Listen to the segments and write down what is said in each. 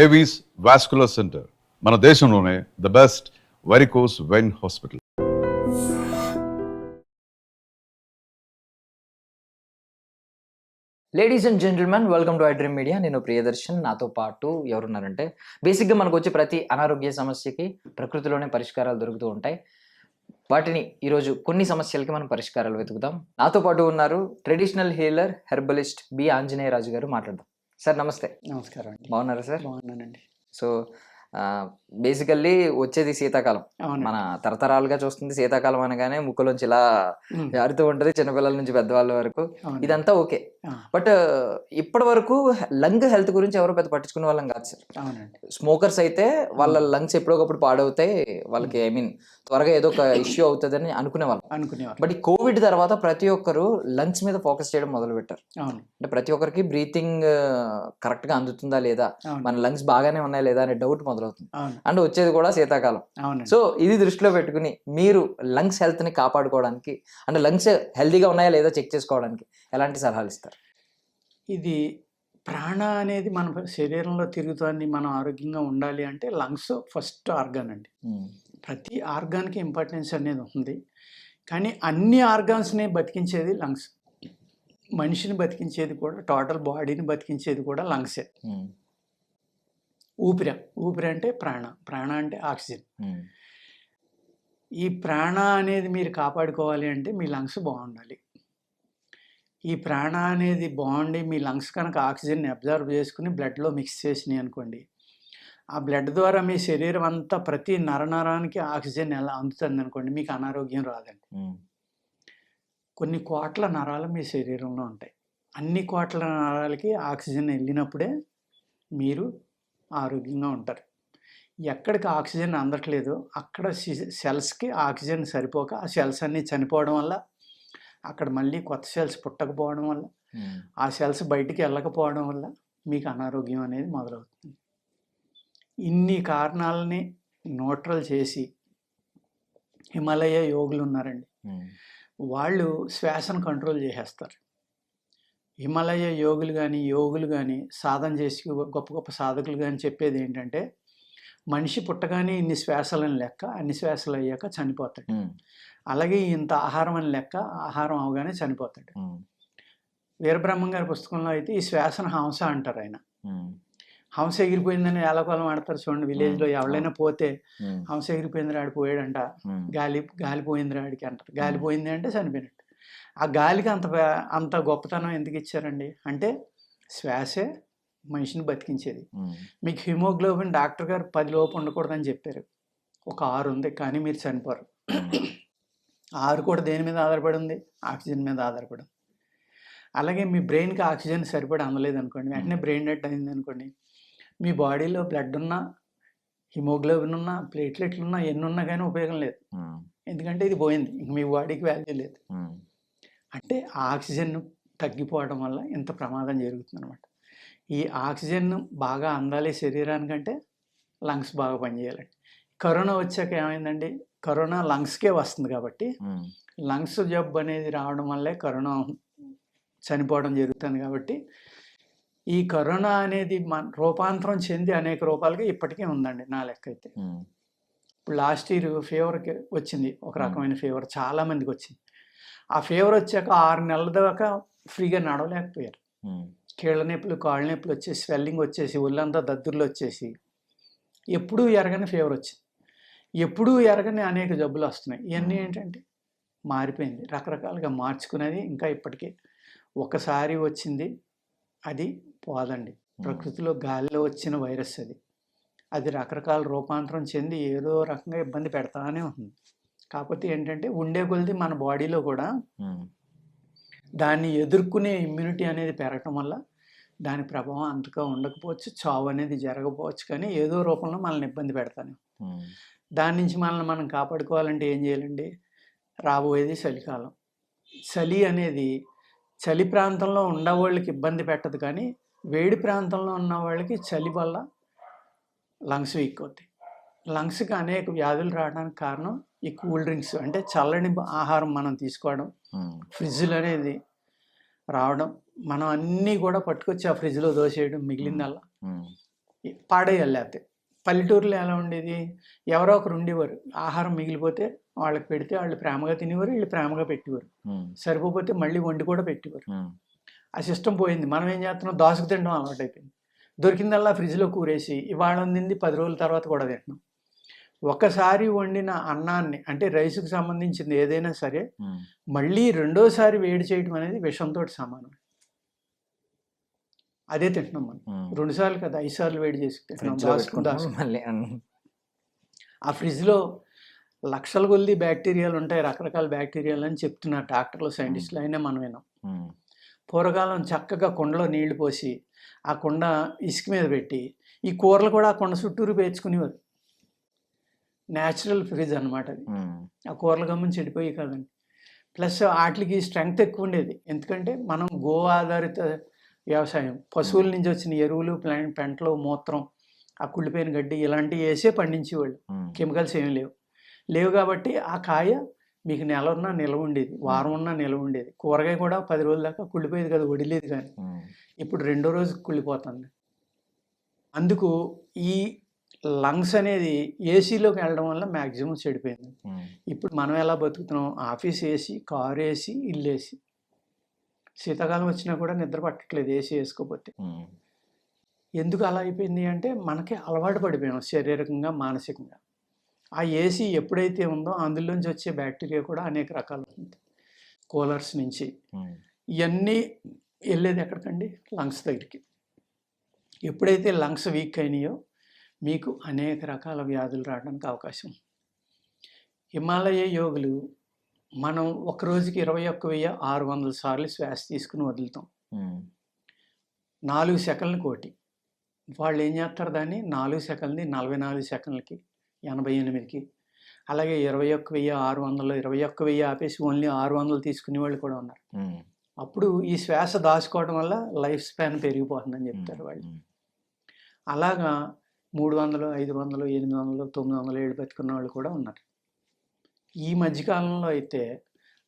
Avis vascular centre మన దేశంలోనే the best varicose vein hospital. Ladies and gentlemen, welcome to I Dream Media. నేను ప్రియదర్శన్. నాతో పాటు ఎవరున్నారంటే, బేసిక్గా మనకు వచ్చే ప్రతి అనారోగ్య సమస్యకి ప్రకృతిలోనే పరిష్కారాలు దొరుకుతూ ఉంటాయి. వాటిని ఈరోజు కొన్ని సమస్యలకి మనం పరిష్కారాలు వెతుకుదాం. నాతో పాటు ఉన్నారు traditional healer, herbalist B Anjaneya Raju గారు. మాట్లాడదాం. సార్ నమస్తే. నమస్కారం అండి. బాగున్నారా సార్? బాగున్నానండి. సో బేసికల్లీ వచ్చేది శీతాకాలం. మన తరతరాలుగా చూస్తుంది శీతాకాలం అనగానే ముక్కులోంచి ఇలా జారుతూ ఉంటది, చిన్నపిల్లల నుంచి పెద్దవాళ్ళ వరకు. ఇదంతా ఓకే, బట్ ఇప్పటి వరకు లంగ్ హెల్త్ గురించి ఎవరో పెద్ద పట్టించుకునే వాళ్ళం కాదు సార్. స్మోకర్స్ అయితే వాళ్ళ లంగ్స్ ఎప్పుడొకప్పుడు పాడవుతాయి, వాళ్ళకి త్వరగా ఏదో ఒక ఇష్యూ అవుతుందని అనుకునేవాళ్ళం. బట్ ఈ కోవిడ్ తర్వాత ప్రతి ఒక్కరు లంగ్స్ మీద ఫోకస్ చేయడం మొదలు పెట్టారు. అంటే ప్రతి ఒక్కరికి బ్రీతింగ్ కరెక్ట్ గా అందుతుందా లేదా, మన లంగ్స్ బాగానే ఉన్నాయా లేదా అనే డౌట్ మొదలవుతుంది. అండ్ వచ్చేది కూడా శీతాకాలం. సో ఇది దృష్టిలో పెట్టుకుని మీరు లంగ్స్ హెల్త్ ని కాపాడుకోవడానికి, అంటే లంగ్స్ హెల్తీగా ఉన్నాయా లేదా చెక్ చేసుకోవడానికి ఎలాంటి సలహాలు ఇస్తారు? ఇది ప్రాణ అనేది మన శరీరంలో తిరుగుతుంది. మనం ఆరోగ్యంగా ఉండాలి అంటే లంగ్స్ ఫస్ట్ ఆర్గాన్ అండి. ప్రతి ఆర్గాన్కి ఇంపార్టెన్స్ అనేది ఉంది, కానీ అన్ని ఆర్గాన్స్ని బతికించేది లంగ్స్. మనిషిని బతికించేది కూడా, టోటల్ బాడీని బతికించేది కూడా లంగ్సే. ఊపిరి అంటే ప్రాణ అంటే ఆక్సిజన్. ఈ ప్రాణ అనేది మీరు కాపాడుకోవాలి అంటే మీ లంగ్స్ బాగుండాలి. ఈ ప్రాణ అనేది బాగుండి మీ లంగ్స్ కనుక ఆక్సిజన్ని అబ్జర్వ్ చేసుకుని బ్లడ్లో మిక్స్ చేసినాయి అనుకోండి, ఆ బ్లడ్ ద్వారా మీ శరీరం అంతా ప్రతి నరనరానికి ఆక్సిజన్ ఎలా అందుతుంది అనుకోండి, మీకు అనారోగ్యం రాదండి. కొన్ని కోట్ల నరాలు మీ శరీరంలో ఉంటాయి. అన్ని కోట్ల నరాలకి ఆక్సిజన్ వెళ్ళినప్పుడే మీరు ఆరోగ్యంగా ఉంటారు. ఎక్కడికి ఆక్సిజన్ అందట్లేదు అక్కడ సెల్స్కి ఆక్సిజన్ సరిపోక ఆ సెల్స్ అన్నీ చనిపోవడం వల్ల, అక్కడ మళ్ళీ కొత్త సెల్స్ పుట్టకపోవడం వల్ల, ఆ సెల్స్ బయటికి వెళ్ళకపోవడం వల్ల మీకు అనారోగ్యం అనేది మొదలవుతుంది. ఇన్ని కారణాలని న్యూట్రల్ చేసి హిమాలయ యోగులు ఉన్నారండి, వాళ్ళు శ్వాసను కంట్రోల్ చేసేస్తారు. హిమాలయ యోగులు కానీ సాధన చేసి గొప్ప గొప్ప సాధకులు కానీ చెప్పేది ఏంటంటే, మనిషి పుట్టగానే ఇన్ని శ్వాసలని లెక్క, అన్ని శ్వాసలు అయ్యాక చనిపోతాడు. అలాగే ఇంత ఆహారం అని లెక్క, ఆహారం అవగానే చనిపోతాడు. వీరబ్రహ్మం గారి పుస్తకంలో అయితే ఈ శ్వాసను హంస అంటారు. ఆయన హంస ఎగిరిపోయిందని ఏలకోలం ఆడతారు చూడండి. విలేజ్లో ఎవరైనా పోతే హంస ఎగిరిపోయింది ఆడి పోయాడంట, గాలిపోయింది ఆడికి అంటారు. గాలిపోయింది అంటే చనిపోయినట్టు. ఆ గాలికి అంత గొప్పతనం ఎందుకు ఇచ్చారండి అంటే, శ్వాసే మనిషిని బతికించేది. మీకు హిమోగ్లోబిన్ డాక్టర్ గారు 10 లోపు ఉండకూడదని చెప్పారు, ఒక 6 ఉంది, కానీ మీరు చనిపోరు. 6 కూడా దేని మీద ఆధారపడి ఉంది? ఆక్సిజన్ మీద ఆధారపడి ఉంది. అలాగే మీ బ్రెయిన్కి ఆక్సిజన్ సరిపడి అందలేదు అనుకోండి, వెంటనే బ్రెయిన్ డెడ్ అయింది అనుకోండి, మీ బాడీలో బ్లడ్ ఉన్నా, హిమోగ్లోబిన్ ఉన్నా, ప్లేట్లెట్లు ఉన్నా, ఎన్ని ఉన్నా కానీ ఉపయోగం లేదు. ఎందుకంటే ఇది పోయింది, ఇంక మీ బాడీకి వాల్యూ లేదు. అంటే ఆక్సిజన్ తగ్గిపోవడం వల్ల ఇంత ప్రమాదం జరుగుతుంది అనమాట. ఈ ఆక్సిజన్ బాగా అందాలి శరీరానికంటే లంగ్స్ బాగా పనిచేయాలండి. కరోనా వచ్చాక ఏమైందండి, కరోనా లంగ్స్కే వస్తుంది కాబట్టి లంగ్స్ జబ్బు అనేది రావడం వల్లే కరోనా చనిపోవడం జరుగుతుంది. కాబట్టి ఈ కరోనా అనేది రూపాంతరం చెంది అనేక రూపాలుగా ఇప్పటికే ఉందండి నా లెక్క అయితే. ఇప్పుడు లాస్ట్ ఇయర్ ఫీవర్కి వచ్చింది, ఒక రకమైన ఫీవర్ చాలామందికి వచ్చింది. ఆ ఫీవర్ వచ్చాక 6 నెలల దాకా ఫ్రీగా నడవలేకపోయారు. కీళ్ళ నొప్పులు, కాళ్ళ నొప్పులు వచ్చేసి, స్వెల్లింగ్ వచ్చేసి, ఒళ్ళంతా దద్దుర్లు వచ్చేసి, ఎప్పుడూ ఎరగని ఫీవర్ వచ్చింది. ఎప్పుడూ ఎరగని అనేక జబ్బులు వస్తున్నాయి. ఇవన్నీ ఏంటంటే మారిపోయింది, రకరకాలుగా మార్చుకునేది. ఇంకా ఇప్పటికీ ఒకసారి వచ్చింది అది పోదండి. ప్రకృతిలో గాలిలో వచ్చిన వైరస్ అది రకరకాల రూపాంతరం చెంది ఏదో రకంగా ఇబ్బంది పెడతానే ఉంటుంది. కాకపోతే ఏంటంటే ఉండే కొలది మన బాడీలో కూడా దాన్ని ఎదుర్కొనే ఇమ్యూనిటీ అనేది పెరగటం వల్ల దాని ప్రభావం అంతగా ఉండకపోవచ్చు, చావు అనేది జరగకపోవచ్చు, కానీ ఏదో రూపంలో మనల్ని ఇబ్బంది పెడతాను. దాని నుంచి మనల్ని మనం కాపాడుకోవాలంటే ఏం చేయాలండి? రాబోయేది చలికాలం. చలి అనేది చలి ప్రాంతంలో ఉన్నవాళ్ళకి ఇబ్బంది పెట్టదు, కానీ వేడి ప్రాంతంలో ఉన్న వాళ్ళకి చలి వల్ల లంగ్స్ వీక్ అవుతాయి. లంగ్స్కి అనేక వ్యాధులు రావడానికి కారణం ఈ కూల్ డ్రింక్స్, అంటే చల్లని ఆహారం మనం తీసుకోవడం, ఫ్రిడ్జ్లు అనేది రావడం, మనం అన్నీ కూడా పట్టుకొచ్చి ఆ ఫ్రిడ్జ్లో దోసేయడం, మిగిలిందల్లా పాడేయాలి. లేకపోతే పల్లెటూరులో ఎలా ఉండేది, ఎవరో ఒకరు ఉండేవారు, ఆహారం మిగిలిపోతే వాళ్ళకి పెడితే వాళ్ళు ప్రేమగా తినేవారు, వీళ్ళు ప్రేమగా పెట్టేవారు, సరిపోతే మళ్ళీ వండి కూడా పెట్టేవారు. ఆ సిస్టమ్ పోయింది. మనం ఏం చేస్తున్నాం, దోసకు తినడం అలవాటు అయిపోయింది. దొరికిందల్లా ఫ్రిడ్జ్లో కూరేసి ఇవాళ వండింది 10 రోజుల తర్వాత కూడా తింటున్నాం. ఒకసారి వండిన అన్నాన్ని, అంటే రైస్కి సంబంధించింది ఏదైనా సరే, మళ్ళీ రెండోసారి వేడి చేయడం అనేది విషంతో సమానం. అదే తింటున్నాం మనం. 2 సార్లు కదా, 5 సార్లు వేడి చేసి తింటున్నాం. మళ్ళీ ఆ ఫ్రిడ్జ్లో లక్షల కొద్ది బ్యాక్టీరియాలు ఉంటాయి, రకరకాల బ్యాక్టీరియాలు అని చెప్తున్నారు డాక్టర్లు, సైంటిస్టులు, అయినా మనం విన్నాం. పూర్వకాలం చక్కగా కుండలో నీళ్లు పోసి ఆ కుండ ఇసుక మీద పెట్టి ఈ కూరలు కూడా ఆ కుండ చుట్టూరు పేర్చుకునేవారు. న్యాచురల్ ఫ్రిడ్జ్ అనమాట అది. ఆ కూరలు గమ్మని చెడిపోయి కదండి. ప్లస్ వాటికి స్ట్రెంగ్త్ ఎక్కువ ఉండేది, ఎందుకంటే మనం గో ఆధారిత వ్యవసాయం, పశువుల నుంచి వచ్చిన ఎరువులు, పెంటలు, మూత్రం, ఆ కుళ్ళిపోయిన గడ్డి ఇలాంటివి వేసే పండించేవాళ్ళు. కెమికల్స్ ఏమి లేవు కాబట్టి ఆ కాయ మీకు నెల ఉన్నా నిల్వ ఉండేది, వారం ఉన్నా నిల్వ ఉండేది. కూరగాయ కూడా 10 రోజుల దాకా కుళ్ళిపోయేది కదా, వడిలేదు. కానీ ఇప్పుడు 2వ రోజు కుళ్ళిపోతుంది. అందుకు ఈ లంగ్స్ అనేది ఏసీలోకి వెళ్ళడం వల్ల మ్యాక్సిమం చెడిపోయింది. ఇప్పుడు మనం ఎలా బతుకుతున్నాం, ఆఫీస్ ఏసీ, కారు ఏసీ, ఇల్లు ఏసీ. శీతాకాలం వచ్చినా కూడా నిద్ర పట్టట్లేదు ఏసీ వేసుకోకపోతే. ఎందుకు అలా అయిపోయింది అంటే మనకి అలవాటు పడిపోయాం శారీరకంగా, మానసికంగా. ఆ ఏసీ ఎప్పుడైతే ఉందో అందులోంచి వచ్చే బ్యాక్టీరియా కూడా అనేక రకాలు ఉంటుంది. కూలర్స్ నుంచి ఇవన్నీ వెళ్ళేది ఎక్కడికండి, లంగ్స్ దగ్గరికి. ఎప్పుడైతే లంగ్స్ వీక్ అయినాయో మీకు అనేక రకాల వ్యాధులు రావడానికి అవకాశం. హిమాలయ యోగులు మనం ఒక రోజుకి 21,600 సార్లు శ్వాస తీసుకుని వదులుతాం. 4 సెకండ్లు కోటి. వాళ్ళు ఏం చేస్తారు, దాన్ని 4 సెకండ్ది 44 సెకండ్లకి, 88కి, అలాగే 21,600, 21,000 ఆపేసి ఓన్లీ 600 తీసుకునే వాళ్ళు కూడా ఉన్నారు. అప్పుడు ఈ శ్వాస దాచుకోవడం వల్ల లైఫ్ స్పాన్ పెరిగిపోతుందని చెప్తారు వాళ్ళు. అలాగా 300, 500, 800, 900 ఏళ్ళు బతుకున్న వాళ్ళు కూడా ఉన్నారు. ఈ మధ్యకాలంలో అయితే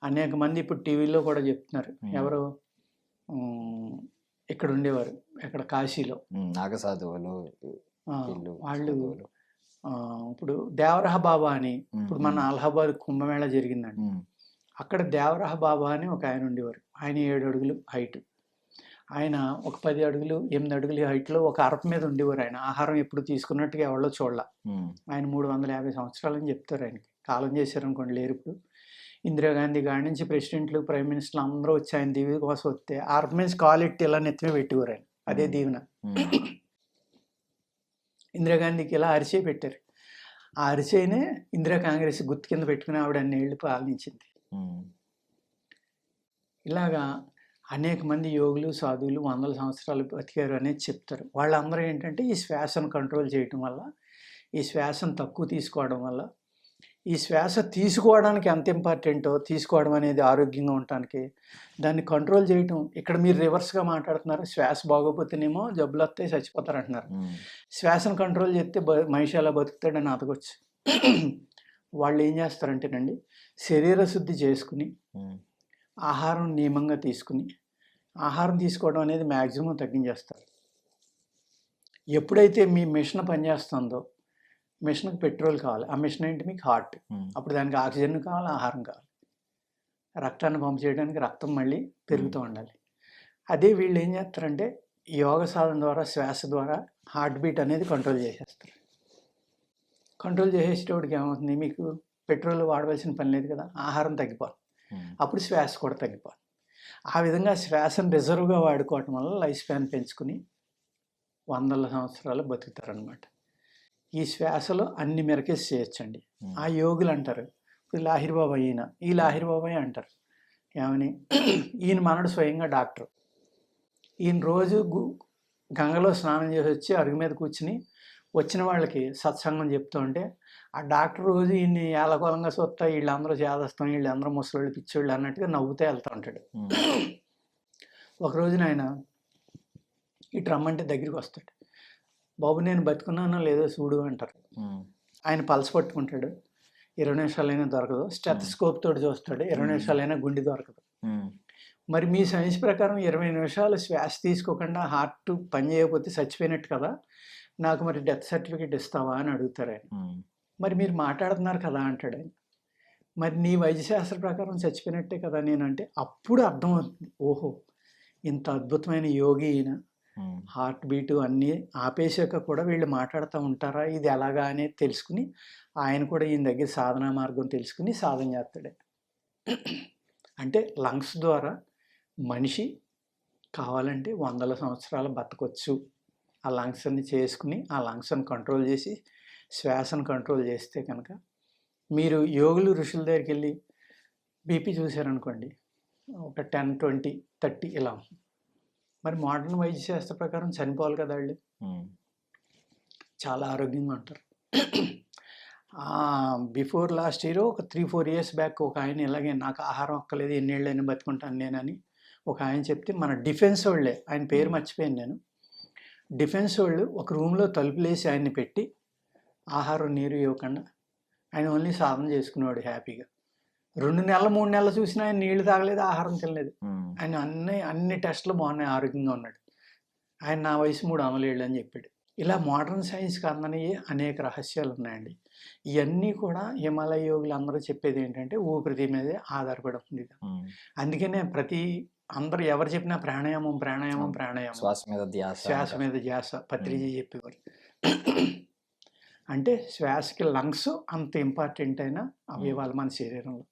అనేక మంది ఇప్పుడు టీవీలో కూడా చెప్తున్నారు. ఎవరు ఇక్కడ ఉండేవారు, ఎక్కడ కాశీలో నాగసాధువులు వాళ్ళు, ఇప్పుడు దేవరహ బాబా అని, ఇప్పుడు మన అలహాబాద్ కుంభమేళ జరిగిందండి, అక్కడ దేవరహ బాబా అని ఒక ఆయన ఉండేవారు. ఆయన 7 అడుగులు హైట్. ఆయన ఒక 10 అడుగులు 8 అడుగులు హైట్లో ఒక అరప మీద ఉండేవారు. ఆయన ఆహారం ఎప్పుడు తీసుకున్నట్టుగా ఎవరో చూడాల. ఆయన 350 సంవత్సరాలని చెప్తారు. ఆయనకి కాలం చేశారనుకోండి, లేరు ఇప్పుడు. ఇందిరాగాంధీ కాడి నుంచి ప్రెసిడెంట్లు, ప్రైమ్ మినిస్టర్లు అందరూ వచ్చి ఆయన దీవెన కోసం వస్తే అరప మీద కాలెట్టి ఇలా నెత్తిమే పెట్టేవారు ఆయన. అదే దీవెన. ఇందిరాగాంధీకి ఇలా అరిచే పెట్టారు. ఆ అరిచేనే ఇందిరా కాంగ్రెస్ గుర్తు కింద పెట్టుకుని ఆవిడ అన్ని ఏళ్ళు పాలించింది. ఇలాగా అనేక మంది యోగులు, సాధువులు 100 సంవత్సరాలు బతికారు అనేది చెప్తారు. వాళ్ళందరూ ఏంటంటే ఈ శ్వాసను కంట్రోల్ చేయటం వల్ల, ఈ శ్వాసను తక్కువ తీసుకోవడం వల్ల, ఈ శ్వాస తీసుకోవడానికి ఎంత ఇంపార్టెంటో, తీసుకోవడం అనేది ఆరోగ్యంగా ఉండటానికి, దాన్ని కంట్రోల్ చేయటం. ఇక్కడ మీరు రివర్స్గా మాట్లాడుతున్నారు, శ్వాస బాగోపోతేనేమో జబ్బులు వస్తాయి, చచ్చిపోతారు అంటున్నారు. శ్వాసను కంట్రోల్ చేస్తే మనిషి ఎలా బతుకుతాడని అతకొచ్చు. వాళ్ళు ఏం చేస్తారంటేనండి, శరీర శుద్ధి చేసుకుని ఆహారం నియమంగా తీసుకుని, ఆహారం తీసుకోవడం అనేది మ్యాక్సిమం తగ్గించేస్తారు. ఎప్పుడైతే మీ మిషన్ పనిచేస్తుందో, మిషన్కి పెట్రోల్ కావాలి. ఆ మిషన్ ఏంటి, మీకు హార్ట్. అప్పుడు దానికి ఆక్సిజన్ కావాలి, ఆహారం కావాలి. రక్తాన్ని పంపు చేయడానికి రక్తం మళ్ళీ పెరుగుతూ ఉండాలి. అదే వీళ్ళు ఏం చేస్తారంటే యోగ సాధన ద్వారా, శ్వాస ద్వారా హార్ట్ బీట్ అనేది కంట్రోల్ చేసేస్తారు. కంట్రోల్ చేసేటోడికి ఏమవుతుంది, మీకు పెట్రోల్ వాడవలసిన పని లేదు కదా, ఆహారం తగ్గిపోతుంది. అప్పుడు శ్వాస కూడా తగ్గిపోతుంది. ఆ విధంగా శ్వాసను రిజర్వ్గా వాడుకోవటం వల్ల లైఫ్ స్పాన్ పెంచుకుని 100 సంవత్సరాలు బతుకుతారనమాట. ఈ శ్వాసలో అన్ని మెరకేసి చేయొచ్చండి. ఆ యోగులు అంటారు, ఇప్పుడు లాహిర్ బాబా, ఈ లాహిర్ బాబాయ్ అంటారు ఏమని, ఈయన మనడు స్వయంగా డాక్టర్. ఈయన రోజు గంగలో స్నానం చేసి వచ్చి అరుగు మీద కూర్చుని వచ్చిన వాళ్ళకి సత్సంగం చెప్తూ ఉంటే, ఆ డాక్టర్ రోజు ఈయన్ని ఏలకోలంగా చూస్తా, వీళ్ళందరూ చేదస్తాం, వీళ్ళందరూ ముసలోళ్ళు, పిచ్చోళ్ళు అన్నట్టుగా నవ్వుతూ వెళ్తూ ఉంటాడు. ఒక రోజున ఆయన ఇటు రమ్మంటే దగ్గరికి వస్తాడు. బాబు నేను బతుకున్నానో లేదో చూడు అంటారు. ఆయన పల్స్ పట్టుకుంటాడు, 20 నిమిషాలైనా దొరకదు. స్టెథోస్కోప్ తోటి చూస్తాడు, 20 నిమిషాలైనా గుండె దొరకదు. మరి మీ సైన్స్ ప్రకారం 20 నిమిషాలు శ్వాస తీసుకోకుండా హార్ట్ పని చేయకపోతే చచ్చిపోయినట్టు కదా, నాకు మరి డెత్ సర్టిఫికేట్ ఇస్తావా అని అడుగుతారు ఆయన. మరి మీరు మాట్లాడుతున్నారు కదా అంటాడు ఆయన. మరి నీ వైద్యశాస్త్ర ప్రకారం చచ్చిపోయినట్టే కదా నేనంటే అప్పుడు అర్థమవుతుంది, ఓహో ఇంత అద్భుతమైన యోగి ఈయన, హార్ట్ బీటు అన్నీ ఆపేశాక కూడా వీళ్ళు మాట్లాడుతూ ఉంటారా, ఇది ఎలాగా అనేది తెలుసుకుని ఆయన కూడా ఈయన దగ్గర సాధనా మార్గం తెలుసుకుని సాధన చేస్తాడు. అంటే లంగ్స్ ద్వారా మనిషి కావాలంటే 100 సంవత్సరాలు బతకొచ్చు. ఆ లంగ్స్ని చేసుకుని ఆ లంగ్స్ని కంట్రోల్ చేసి శ్వాసను కంట్రోల్ చేస్తే కనుక మీరు యోగులు ఋషుల దగ్గరికి వెళ్ళి బీపీ చూశారనుకోండి ఒక 10, 20, 30 ఇలా. మరి మోడర్న్ వైద్యశాస్త్ర ప్రకారం చనిపోవాలి కదా వాళ్ళు, చాలా ఆరోగ్యంగా ఉంటారు. బిఫోర్ లాస్ట్ ఇయర్ ఒక 3-4 ఇయర్స్ బ్యాక్ ఒక ఆయన ఇలాగే నాకు ఆహారం ఒక్కలేదు ఎన్నేళ్ళైనా బతుకుంటాను నేనని ఒక ఆయన చెప్తే మన డిఫెన్స్ వాళ్ళే, ఆయన పేరు మర్చిపోయాను నేను, డిఫెన్స్ వాళ్ళు ఒక రూమ్లో తలుపులేసి ఆయన్ని పెట్టి ఆహారం నీరు ఇవ్వకుండా ఆయన ఓన్లీ సాధన చేసుకునేవాడు హ్యాపీగా. 2 నెలలు 3 నెలలు చూసినా ఆయన నీళ్లు తాగలేదు, ఆహారం తినలేదు. ఆయన అన్ని టెస్టులు బాగున్నాయి, ఆరోగ్యంగా ఉన్నాడు. ఆయన నా వయసు 3 అమలేళ్ళు అని చెప్పాడు. ఇలా మోడర్న్ సైన్స్కి అందనివి అనేక రహస్యాలు ఉన్నాయండి. ఇవన్నీ కూడా హిమాలయ యోగులు అందరూ చెప్పేది ఏంటంటే ఊపిరి మీదే ఆధారపడి ఉంది. అందుకనే అందరూ ఎవరు చెప్పినా ప్రాణాయామం ప్రాణాయామం ప్రాణాయామం, శ్వాస మీద ధ్యాస పత్రిజీ చెప్పేవారు. అంటే శ్వాసకి లంగ్స్ అంత ఇంపార్టెంట్ అయిన అవయవాలు మన శరీరంలో,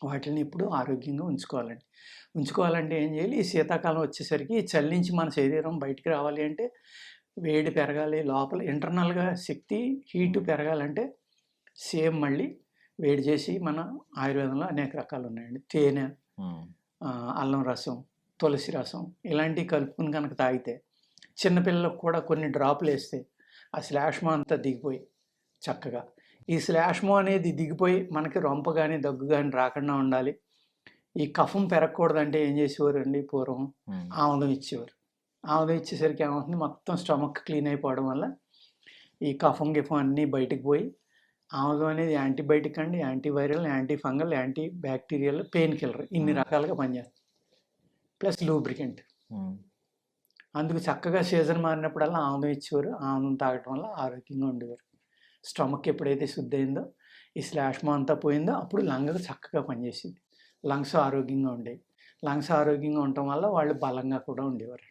వాటిని ఇప్పుడు ఆరోగ్యంగా ఉంచుకోవాలంటే ఏం చేయాలి, ఈ శీతాకాలం వచ్చేసరికి ఈ చలి నుంచి మన శరీరం బయటికి రావాలి అంటే వేడి పెరగాలి, లోపల ఇంటర్నల్గా శక్తి హీటు పెరగాలంటే సేమ్ మళ్ళీ వేడి చేసి మన ఆయుర్వేదంలో అనేక రకాలు ఉన్నాయండి. తేనె, అల్లం రసం, తులసి రసం ఇలాంటివి కలుపుకుని కనుక తాగితే చిన్నపిల్లలకు కూడా కొన్ని డ్రాపులు వేస్తే ఆ శ్లాష్మం అంతా దిగిపోయి చక్కగా, ఈ శ్లాష్మం అనేది దిగిపోయి మనకి రొంప కానీ దగ్గు కానీ రాకుండా ఉండాలి. ఈ కఫం పెరగకూడదంటే ఏం చేసేవారు అండి, పూర్వం ఆముదం ఇచ్చేవారు. ఆముదం ఇచ్చేసరికి ఏమవుతుంది, మొత్తం స్టమక్ క్లీన్ అయిపోవడం వల్ల ఈ కఫం గిఫం అన్నీ బయటకు పోయి, ఆముదం అనేది యాంటీబయాటిక్ అండి, antiviral, anti fungal, anti bacterial, pain killer, ఇన్ని రకాలుగా పనిచేస్తుంది. Plus lubricant. అందుకు చక్కగా సీజన్ మారినప్పుడల్లా ఆముదం ఇచ్చేవారు. ఆముదం తాగటం వల్ల ఆరోగ్యంగా ఉండేవారు. స్టమక్ ఎప్పుడైతే శుద్ధి అయిందో, ఈ శ్లాష్మం అంతా పోయిందో అప్పుడు లంగ్స్ చక్కగా పనిచేసింది. లంగ్స్ ఆరోగ్యంగా ఉండేవి. లంగ్స్ ఆరోగ్యంగా ఉండటం వల్ల వాళ్ళు బలంగా కూడా ఉండేవారు.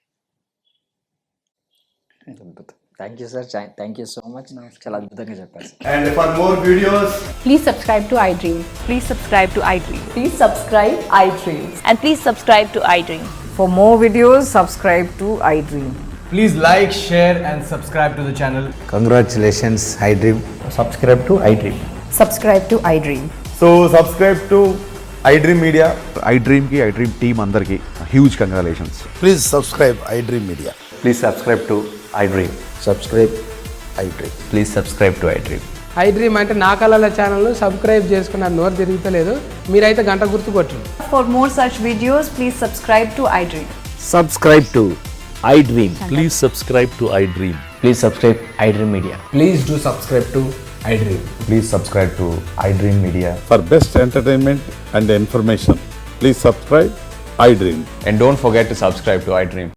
Thank you sir, thank you so much. చాలా అద్భుతంగా చెప్పారు. And for more videos, Please subscribe to iDream. Please subscribe to iDream. Please subscribe iDream. And please subscribe to iDream. For more videos, subscribe to iDream. please like, share and subscribe to the channel. Congratulations, iDream. Subscribe to iDream. Subscribe to iDream. So subscribe to iDream Media. iDream team అందరికి huge congratulations. Please subscribe iDream Media. Please subscribe to iDream. Subscribe iDream. Please subscribe to iDream. iDream అంటే నా కళల ఛానల్ను subscribe చేసుకున్న నోరు తిరుగుతలేదు, మీరైతే గంట గుర్తు కొట్టండి. For more such videos, please subscribe to iDream. Subscribe to iDream. Please subscribe to iDream. Please subscribe iDream Media. Please do subscribe to iDream. Please subscribe to iDream Media. For best entertainment and information, please subscribe iDream. And don't forget to subscribe to iDream.